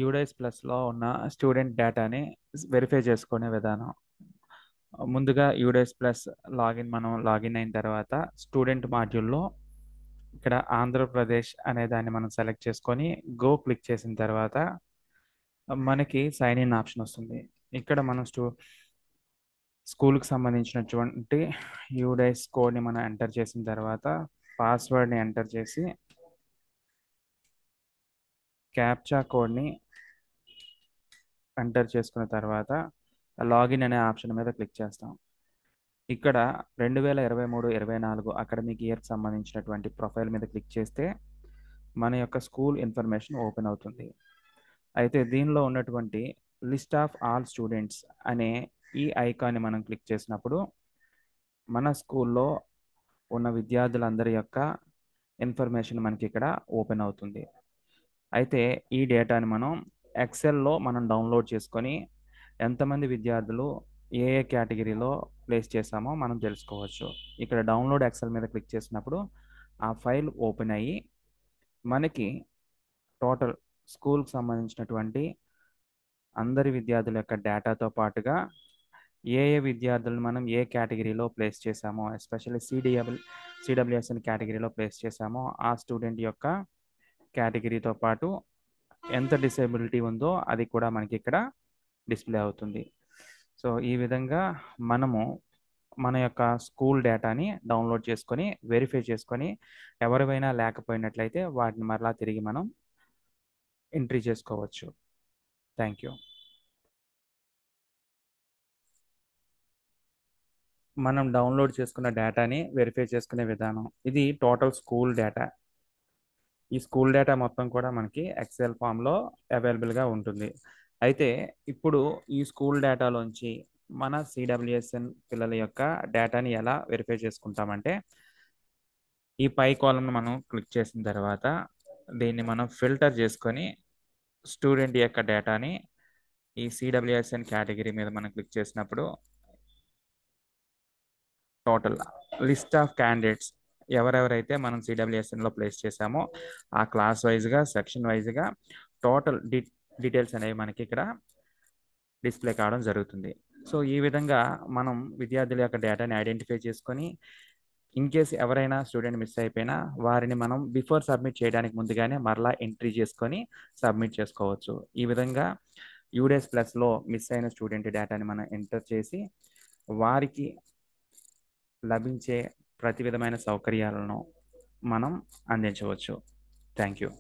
UDISE ప్లస్లో ఉన్న student డేటాని వెరిఫై చేసుకునే విధానం. ముందుగా యూడైస్ ప్లస్ మనం లాగిన్ అయిన తర్వాత స్టూడెంట్ మాడ్యూల్లో ఇక్కడ ఆంధ్రప్రదేశ్ అనే దాన్ని మనం సెలెక్ట్ చేసుకొని గో క్లిక్ చేసిన తర్వాత మనకి సైన్ ఇన్ ఆప్షన్ వస్తుంది. ఇక్కడ మనం స్కూల్కి సంబంధించినటువంటి యూడైస్ కోడ్ని మనం ఎంటర్ చేసిన తర్వాత పాస్వర్డ్ని ఎంటర్ చేసి క్యాప్చా కోడ్ని ఎంటర్ చేసుకున్న తర్వాత లాగిన్ అనే ఆప్షన్ మీద క్లిక్ చేస్తాం. ఇక్కడ 2023-24 అకాడమిక్ ఇయర్కి సంబంధించినటువంటి ప్రొఫైల్ మీద క్లిక్ చేస్తే మన యొక్క స్కూల్ ఇన్ఫర్మేషన్ ఓపెన్ అవుతుంది. అయితే దీనిలో ఉన్నటువంటి లిస్ట్ ఆఫ్ ఆల్ స్టూడెంట్స్ అనే ఈ ఐకాన్ని మనం క్లిక్ చేసినప్పుడు మన స్కూల్లో ఉన్న విద్యార్థులందరి యొక్క ఇన్ఫర్మేషన్ మనకి ఇక్కడ ఓపెన్ అవుతుంది. అయితే ఈ డేటాని మనం ఎక్సెల్లో మనం డౌన్లోడ్ చేసుకొని ఎంతమంది విద్యార్థులు ఏ ఏ కేటగిరీలో ప్లేస్ చేసామో మనం తెలుసుకోవచ్చు. ఇక్కడ డౌన్లోడ్ ఎక్సెల్ మీద క్లిక్ చేసినప్పుడు ఆ ఫైల్ ఓపెన్ అయ్యి మనకి టోటల్ స్కూల్కి సంబంధించినటువంటి అందరి విద్యార్థుల యొక్క డేటాతో పాటుగా ఏ ఏ విద్యార్థులను మనం ఏ కేటగిరీలో ప్లేస్ చేసామో, ఎస్పెషల్లీ సిడబ్ల్యూఎస్ఎన్ కేటగిరీలో ప్లేస్ చేసామో ఆ స్టూడెంట్ యొక్క కేటగిరీతో పాటు ఎంత డిసేబిలిటీ ఉందో అది కూడా మనకి ఇక్కడ డిస్ప్లే అవుతుంది. సో ఈ విధంగా మనము మన యొక్క స్కూల్ డేటాని డౌన్లోడ్ చేసుకొని వెరిఫై చేసుకొని ఎవరివైనా లేకపోయినట్లయితే వాటిని మరలా తిరిగి మనం ఎంట్రీ చేసుకోవచ్చు. Thank you. మనం డౌన్లోడ్ చేసుకున్న డేటాని వెరిఫై చేసుకునే విధానం ఇది టోటల్ స్కూల్ డేటా. ఈ స్కూల్ డేటా మొత్తం కూడా మనకి ఎక్సెల్ ఫామ్లో అవైలబుల్గా ఉంటుంది. అయితే ఇప్పుడు ఈ స్కూల్ డేటాలోంచి మన సిడబ్ల్యూఎస్ఎన్ పిల్లల యొక్క డేటాని ఎలా వెరిఫై చేసుకుంటామంటే ఈ పై కాలమ్ను మనం క్లిక్ చేసిన తర్వాత దీన్ని మనం ఫిల్టర్ చేసుకొని స్టూడెంట్ యొక్క డేటాని ఈ సిడబ్ల్యూఎస్ఎన్ కేటగిరీ మీద మనం క్లిక్ చేసినప్పుడు టోటల్ లిస్ట్ ఆఫ్ క్యాండిడేట్స్ ఎవరెవరైతే మనం సిడబ్ల్యూఎస్ఎన్లో ప్లేస్ చేసామో ఆ క్లాస్ వైజ్గా సెక్షన్ వైజ్గా టోటల్ డీటెయిల్స్ అనేవి మనకి ఇక్కడ డిస్ప్లే కావడం జరుగుతుంది. సో ఈ విధంగా మనం విద్యార్థుల యొక్క డేటాని ఐడెంటిఫై చేసుకొని ఇన్ కేస్ ఎవరైనా స్టూడెంట్ మిస్ అయిపోయినా వారిని మనం బిఫోర్ సబ్మిట్ చేయడానికి ముందుగానే మరలా ఎంట్రీ చేసుకొని సబ్మిట్ చేసుకోవచ్చు. ఈ విధంగా యూడైస్ ప్లస్లో మిస్ అయిన స్టూడెంట్ డేటాని మనం ఎంటర్ చేసి వారికి లభించే ప్రతి విధమైన సౌకర్యాలను మనం అందించవచ్చు. Thank you.